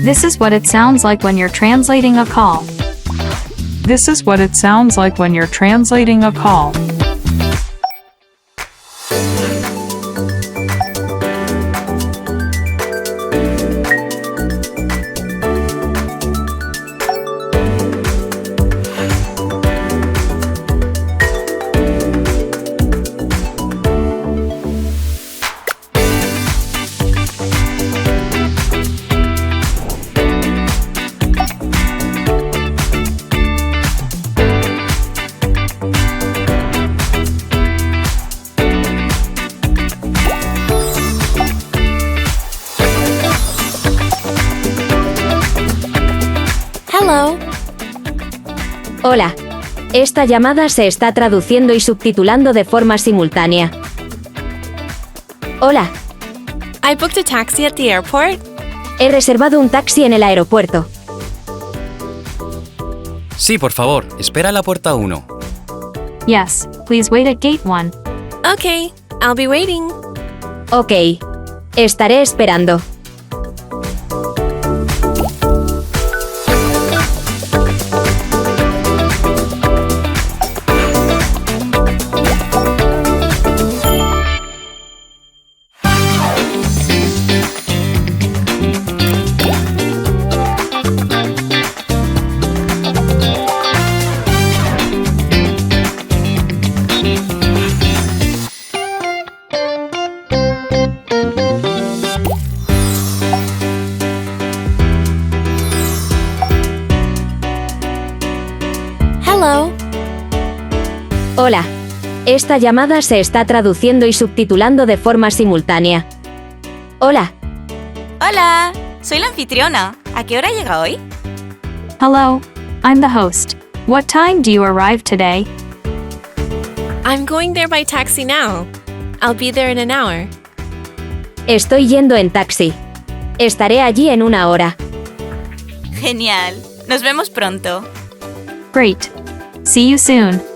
This is what it sounds like when you're translating a call. This is what it sounds like when you're translating a call. Hello. Hola. Esta llamada se está traduciendo y subtitulando de forma simultánea. Hola. I booked a taxi at the airport. He reservado un taxi en el aeropuerto. Sí, por favor, espera a la puerta 1. Yes, please wait at gate 1. Okay, I'll be waiting. Ok. Estaré esperando. Hello. Hola. Esta llamada se está traduciendo y subtitulando de forma simultánea. Hola. Hola, soy la anfitriona. ¿A qué hora llega hoy? Hello, I'm the host. What time do you arrive today? I'm going there by taxi now. I'll be there in an hour. Estoy yendo en taxi. Estaré allí en una hora. Genial. Nos vemos pronto. Great. See you soon.